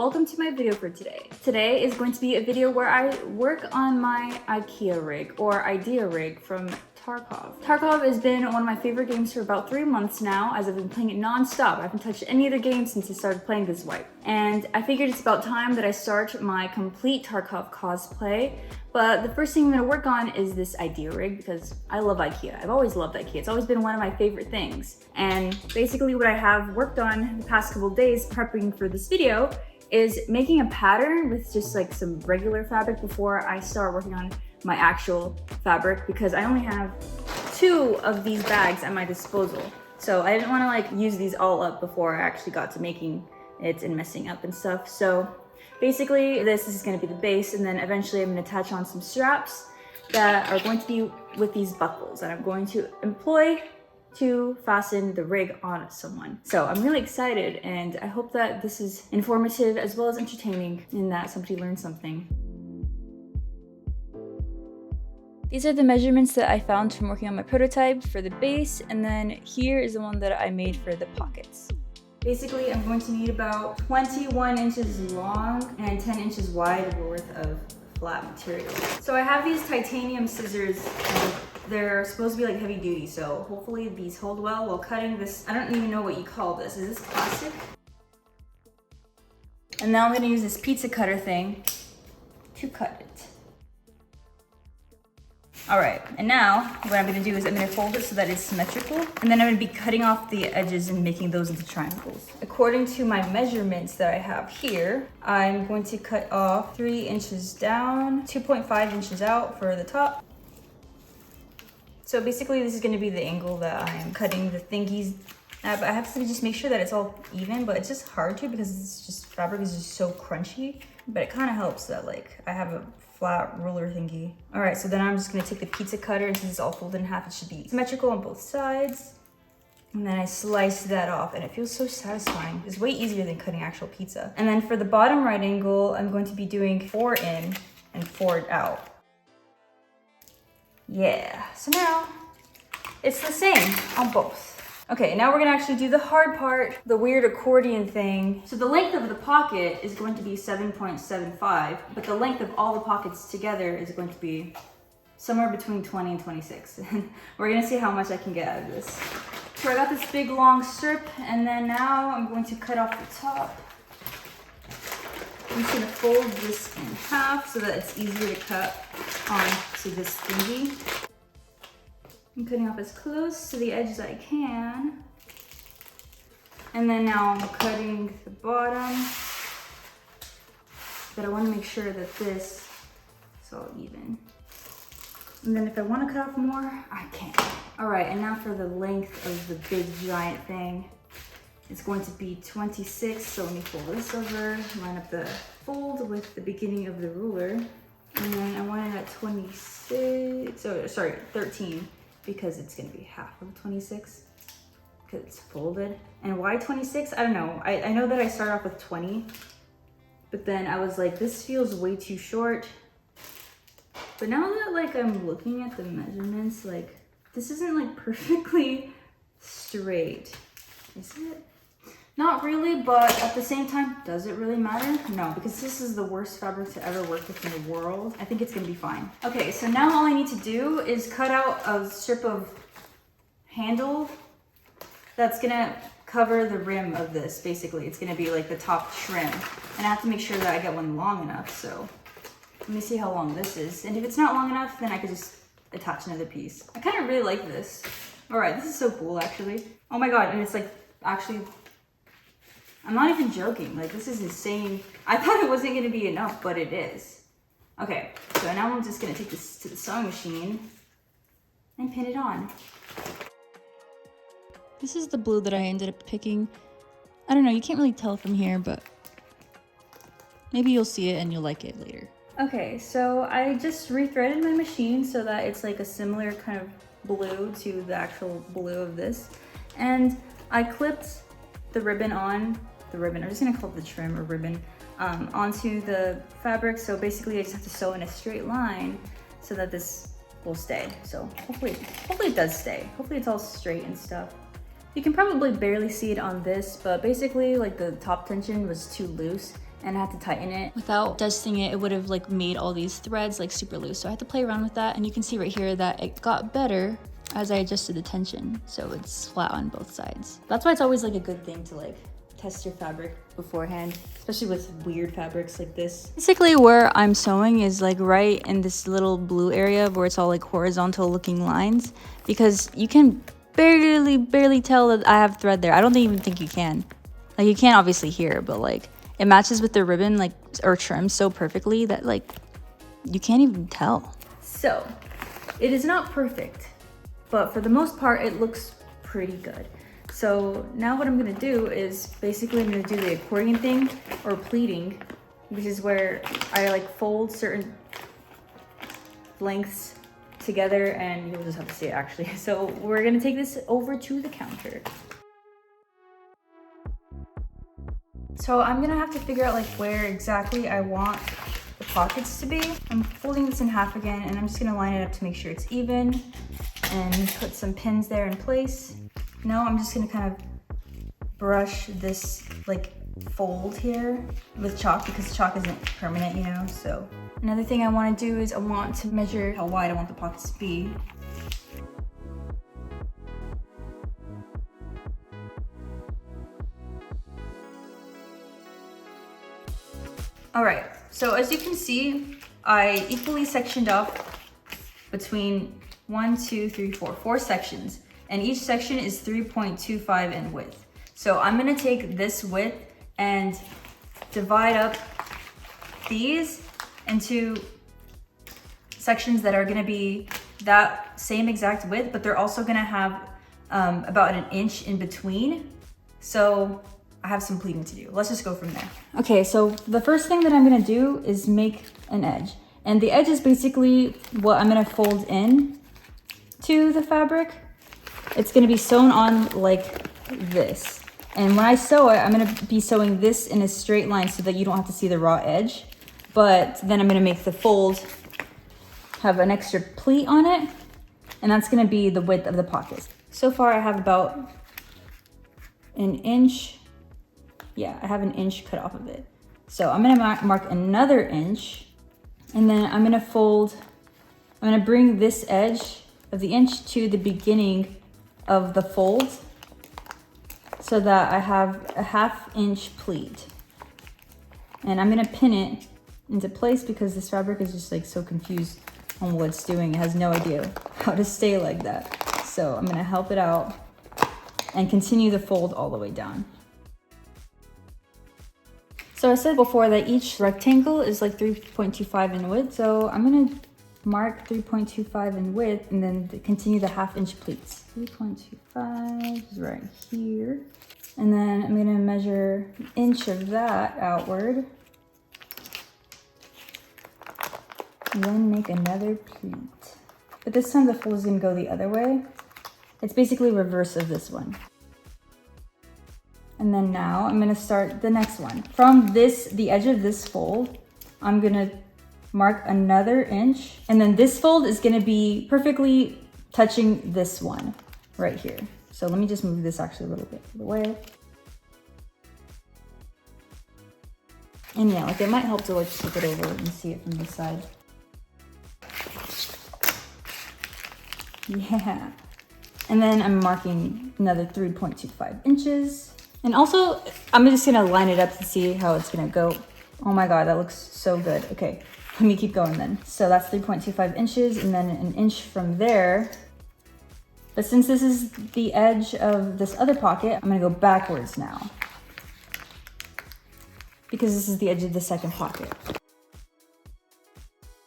welcome to my video for today. Today is going to be a video where I work on my Ikea rig or idea rig from Tarkov. Tarkov has been one of my favorite games for about 3 months now, as I've been playing it non-stop. I haven't touched any other game since I started playing this wipe. And I figured it's about time that I start my complete Tarkov cosplay. But the first thing I'm gonna work on is this idea rig because I love Ikea. I've always loved Ikea. It's always been one of my favorite things. And basically what I have worked on the past couple days prepping for this video is making a pattern with just like some regular fabric before I start working on my actual fabric, because I only have 2 of these bags at my disposal. So I didn't want to like use these all up before I actually got to making it and messing up and stuff. So basically this is going to be the base, and then eventually I'm going to attach on some straps that are going to be with these buckles that I'm going to employ to fasten the rig on someone. So I'm really excited, and I hope that this is informative as well as entertaining and that somebody learned something. These are the measurements that I found from working on my prototype for the base, and then here is the one that I made for the pockets. Basically, I'm going to need about 21 inches long and 10 inches wide worth of flat material. So I have these titanium scissors, and they're supposed to be like heavy duty, so hopefully these hold well while cutting this. I don't even know what you call this. Is this plastic? And now I'm gonna use this pizza cutter thing to cut it. All right, and now what I'm gonna do is I'm gonna fold it so that it's symmetrical, and then I'm gonna be cutting off the edges and making those into triangles. According to my measurements that I have here, I'm going to cut off 3 inches down, 2.5 inches out for the top. So basically this is gonna be the angle that I'm cutting the thingies at, but I have to just make sure that it's all even, but it's just hard to because it's just, fabric is just so crunchy, but it kind of helps that like I have a flat ruler thingy. All right, so then I'm just gonna take the pizza cutter, and since it's all folded in half, it should be symmetrical on both sides. And then I slice that off, and it feels so satisfying. It's way easier than cutting actual pizza. And then for the bottom right angle, I'm going to be doing 4 in and 4 out. Yeah, so now it's the same on both. Okay, now we're gonna actually do the hard part, the weird accordion thing. So the length of the pocket is going to be 7.75, but the length of all the pockets together is going to be somewhere between 20 and 26. And we're gonna see how much I can get out of this. So I got this big long strip, and then now I'm going to cut off the top. I'm just gonna fold this in half so that it's easier to cut onto this thingy. I'm cutting off as close to the edge as I can. And then now I'm cutting the bottom. But I want to make sure that this is all even. And then if I want to cut off more, I can. All right, and now for the length of the big giant thing. It's going to be 26, so let me fold this over, line up the fold with the beginning of the ruler. And then I want it at 26, oh, sorry, 13. Because it's gonna be half of 26 because it's folded. And why 26? I don't know. I know that I started off with 20, but then I was like, this feels way too short. But now that like I'm looking at the measurements, like this isn't like perfectly straight, is it? Not really, but at the same time, does it really matter? No, because this is the worst fabric to ever work with in the world. I think it's gonna be fine. Okay, so now all I need to do is cut out a strip of handle that's gonna cover the rim of this, basically. It's gonna be like the top trim. And I have to make sure that I get one long enough, so let me see how long this is. And if it's not long enough, then I could just attach another piece. I kind of really like this. All right, this is so cool, actually. Oh my God, and it's like, actually, I'm not even joking, like this is insane. I thought it wasn't gonna be enough, but it is. Okay, so now I'm just gonna take this to the sewing machine and pin it on. This is the blue that I ended up picking. I don't know, you can't really tell from here, but maybe you'll see it and you'll like it later. Okay, so I just rethreaded my machine so that it's like a similar kind of blue to the actual blue of this. And I clipped the ribbon on, I'm just gonna call it the trim or ribbon, onto the fabric. So basically I just have to sew in a straight line so that this will stay. So hopefully it does stay. Hopefully it's all straight and stuff. You can probably barely see it on this, but basically like the top tension was too loose and I had to tighten it. Without dusting it, it would have like made all these threads like super loose. So I had to play around with that, and you can see right here that it got better as I adjusted the tension. So it's flat on both sides. That's why it's always like a good thing to like test your fabric beforehand, especially with weird fabrics like this. Basically where I'm sewing is like right in this little blue area where it's all like horizontal looking lines, because you can barely tell that I have thread there. I don't even think you can. Like you can't obviously hear, but like it matches with the ribbon like or trim so perfectly that like you can't even tell. So it is not perfect, but for the most part it looks pretty good. So now what I'm gonna do is basically I'm gonna do the accordion thing, or pleating, which is where I like fold certain lengths together, and you'll just have to see it actually. So we're gonna take this over to the counter. So I'm gonna have to figure out like where exactly I want the pockets to be. I'm folding this in half again, and I'm just gonna line it up to make sure it's even and put some pins there in place. Now I'm just gonna kind of brush this like fold here with chalk, because chalk isn't permanent, you know. So another thing I want to do is I want to measure how wide I want the pockets to be. All right, so as you can see, I equally sectioned off between 4 sections. And each section is 3.25 in width. So I'm gonna take this width and divide up these into sections that are gonna be that same exact width, but they're also gonna have about an inch in between. So I have some pleating to do. Let's just go from there. Okay, so the first thing that I'm gonna do is make an edge. And the edge is basically what I'm gonna fold in to the fabric. It's gonna be sewn on like this. And when I sew it, I'm gonna be sewing this in a straight line so that you don't have to see the raw edge. But then I'm gonna make the fold have an extra pleat on it, and that's gonna be the width of the pocket. So far I have about an inch. Yeah, I have an inch cut off of it. So I'm gonna mark another inch, and then I'm gonna bring this edge of the inch to the beginning of the fold so that I have a 1/2 inch pleat. And I'm gonna pin it into place because this fabric is just like so confused on what it's doing. It has no idea how to stay like that. So I'm gonna help it out and continue the fold all the way down. So I said before that each rectangle is like 3.25 in width. So I'm gonna mark 3.25 in width and then continue the 1/2 inch pleats. 3.25 is right here. And then I'm gonna measure an inch of that outward. And then make another pleat. But this time the fold is gonna go the other way. It's basically reverse of this one. And then now I'm gonna start the next one. From the edge of this fold, I'm gonna mark another inch, and then this fold is gonna be perfectly touching this one right here. So let me just move this actually a little bit out of the way. And yeah, like it might help to like flip it over and see it from this side. Yeah. And then I'm marking another 3.25 inches. And also, I'm just gonna line it up to see how it's gonna go. Oh my God, that looks so good. Okay, let me keep going then. So that's 3.25 inches, and then an inch from there. But since this is the edge of this other pocket, I'm gonna go backwards now, because this is the edge of the second pocket.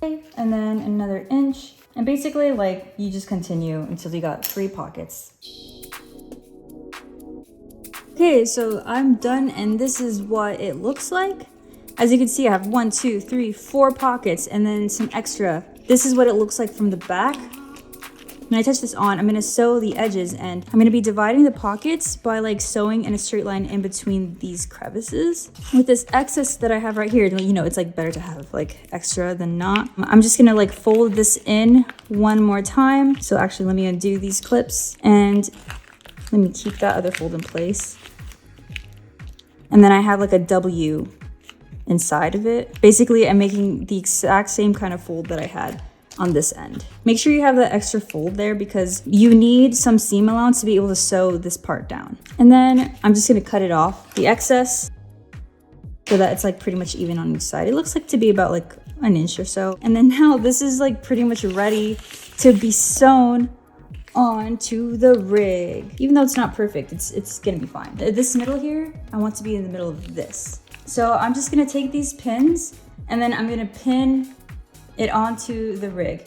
Okay, and then another inch. And basically, like, you just continue until you got 3 pockets. Okay, so I'm done, and this is what it looks like. As you can see, I have 1, 2, 3, 4 pockets, and then some extra. This is what it looks like from the back. When I touch this on, I'm gonna sew the edges, and I'm gonna be dividing the pockets by like sewing in a straight line in between these crevices. With this excess that I have right here, you know, it's like better to have like extra than not. I'm just gonna like fold this in one more time. So actually, let me undo these clips and let me keep that other fold in place. And then I have like a W inside of it. Basically, I'm making the exact same kind of fold that I had on this end. Make sure you have that extra fold there because you need some seam allowance to be able to sew this part down. And then I'm just gonna cut it off, the excess, so that it's like pretty much even on each side. It looks like to be about like an inch or so. And then now this is like pretty much ready to be sewn onto the rig. Even though it's not perfect, it's gonna be fine. This middle here, I want to be in the middle of this. So I'm just gonna take these pins and then I'm gonna pin it onto the rig.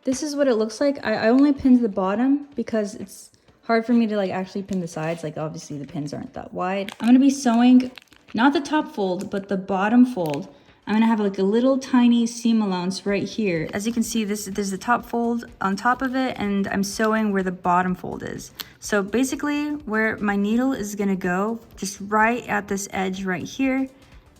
This is what it looks like. I only pinned the bottom because it's hard for me to like actually pin the sides. Like obviously the pins aren't that wide. I'm gonna be sewing not the top fold, but the bottom fold. I'm gonna have like a little tiny seam allowance right here. As you can see, there's the top fold on top of it, and I'm sewing where the bottom fold is. So basically where my needle is gonna go, just right at this edge right here.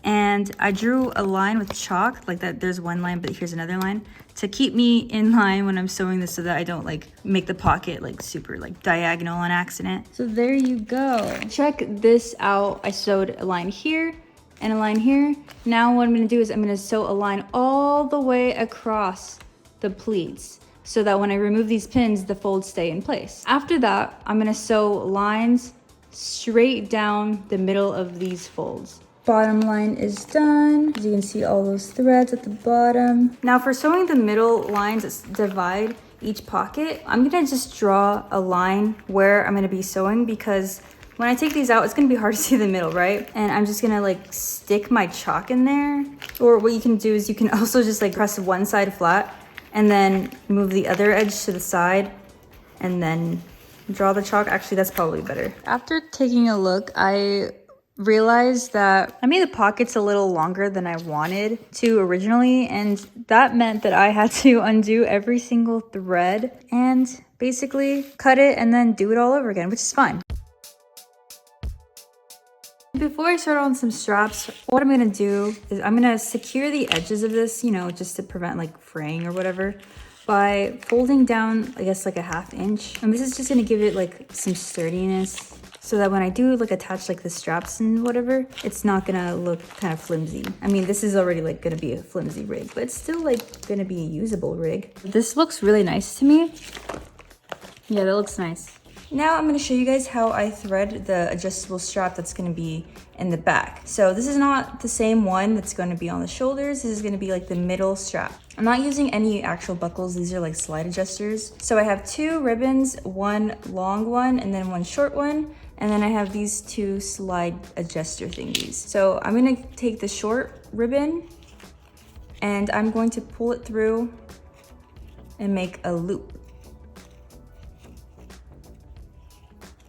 And I drew a line with chalk, like that. There's one line, but here's another line to keep me in line when I'm sewing this so that I don't like make the pocket like super like diagonal on accident. So there you go. Check this out. I sewed a line here and a line here. Now what I'm gonna do is I'm gonna sew a line all the way across the pleats so that when I remove these pins, the folds stay in place. After that, I'm gonna sew lines straight down the middle of these folds. Bottom line is done. As you can see all those threads at the bottom. Now for sewing the middle lines that divide each pocket, I'm gonna just draw a line where I'm gonna be sewing because when I take these out, it's gonna be hard to see the middle, right? And I'm just gonna like stick my chalk in there. Or what you can do is you can also just like press one side flat and then move the other edge to the side and then draw the chalk. Actually, that's probably better. After taking a look, I realized that I made the pockets a little longer than I wanted to originally, and that meant that I had to undo every single thread and basically cut it and then do it all over again, which is fine. Before I start on some straps, what I'm gonna do is I'm gonna secure the edges of this, you know, just to prevent like fraying or whatever, by folding down, I guess, like a 1/2 inch. And this is just gonna give it like some sturdiness so that when I do like attach like the straps and whatever, it's not gonna look kind of flimsy. I mean, this is already like gonna be a flimsy rig, but it's still like gonna be a usable rig. This looks really nice to me. Yeah, that looks nice. Now I'm gonna show you guys how I thread the adjustable strap that's gonna be in the back. So this is not the same one that's gonna be on the shoulders. This is gonna be like the middle strap. I'm not using any actual buckles. These are like slide adjusters. So I have 2 ribbons, one long one and then one short one. And then I have these 2 slide adjuster thingies. So I'm gonna take the short ribbon and I'm going to pull it through and make a loop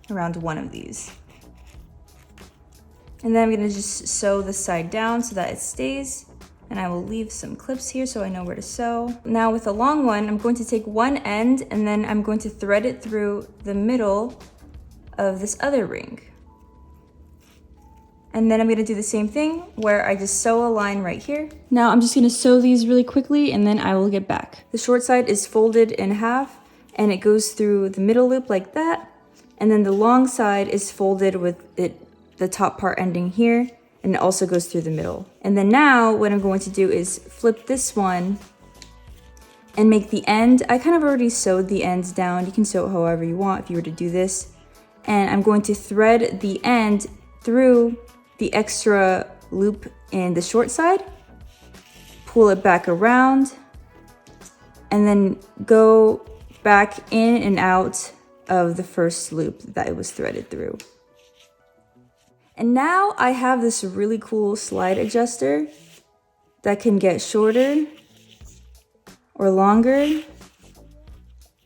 around one of these. And then I'm gonna just sew the side down so that it stays. And I will leave some clips here so I know where to sew. Now with the long one, I'm going to take one end and then I'm going to thread it through the middle of this other ring. And then I'm gonna do the same thing where I just sew a line right here. Now I'm just gonna sew these really quickly and then I will get back. The short side is folded in half and it goes through the middle loop like that. And then the long side is folded with the top part ending here, and it also goes through the middle. And then now what I'm going to do is flip this one and make the end. I kind of already sewed the ends down. You can sew it however you want if you were to do this. And I'm going to thread the end through the extra loop in the short side, pull it back around, and then go back in and out of the first loop that it was threaded through. And now I have this really cool slide adjuster that can get shorter or longer.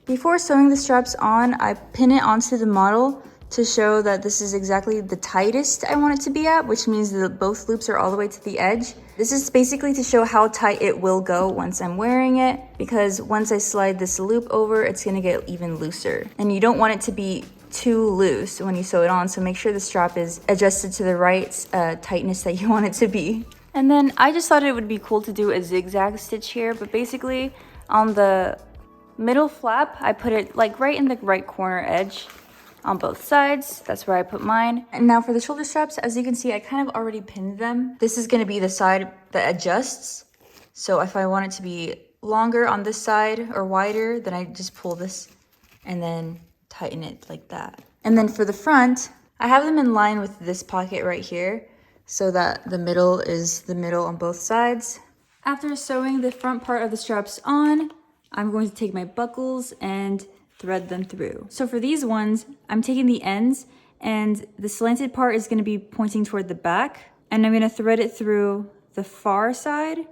Before sewing the straps on, I pin it onto the model to show that this is exactly the tightest I want it to be at, which means that both loops are all the way to the edge. This is basically to show how tight it will go once I'm wearing it, because once I slide this loop over, it's gonna get even looser. And you don't want it to be too loose when you sew it on, so make sure the strap is adjusted to the right tightness that you want it to be. And then I just thought it would be cool to do a zigzag stitch here, but basically on the middle flap, I put it like right in the right corner edge. on both sides. That's where I put mine. And now for the shoulder straps, as you can see, I kind of already pinned them. This is gonna be the side that adjusts. So if I want it to be longer on this side or wider, then I just pull this and then tighten it like that. And then for the front, I have them in line with this pocket right here so that the middle is the middle on both sides. After sewing the front part of the straps on, I'm going to take my buckles and thread them through. So for these ones, I'm taking the ends and the slanted part is going to be pointing toward the back, and I'm going to thread it through the far side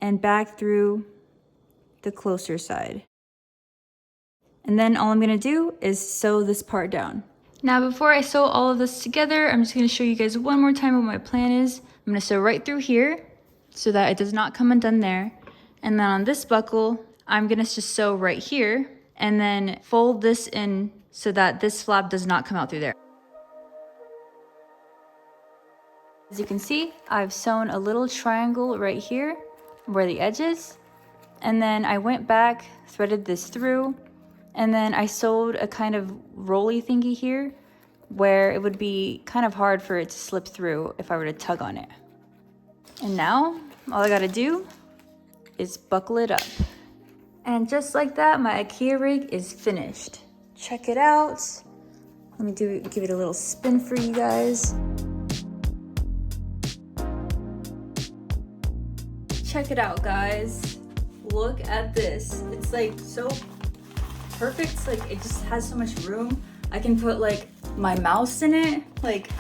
and back through the closer side. And then all I'm going to do is sew this part down. Now before I sew all of this together, I'm just going to show you guys one more time what my plan is. I'm going to sew right through here so that it does not come undone there. And then on this buckle, I'm gonna just sew right here and then fold this in so that this flap does not come out through there. As you can see, I've sewn a little triangle right here where the edge is. And then I went back, threaded this through, and then I sewed a kind of rolly thingy here where it would be kind of hard for it to slip through if I were to tug on it. And now, all I gotta do is buckle it up. And just like that, my Ikea rig is finished. Check it out. Let me give it a little spin for you guys. Check it out, guys. Look at this. It's like so perfect. Like it just has so much room. I can put like my mouse in it, like,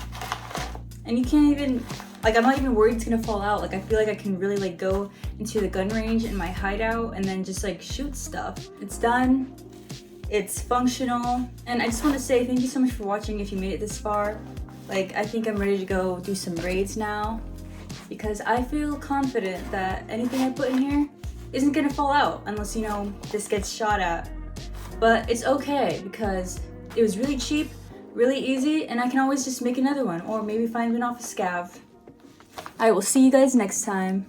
and you can't even, like, I'm not even worried it's gonna fall out. Like, I feel like I can really like go into the gun range in my hideout and then just like shoot stuff. It's done, it's functional. And I just wanna say thank you so much for watching if you made it this far. Like, I think I'm ready to go do some raids now because I feel confident that anything I put in here isn't gonna fall out unless, you know, this gets shot at. But it's okay because it was really cheap, really easy, and I can always just make another one or maybe find one off a scav. I will see you guys next time.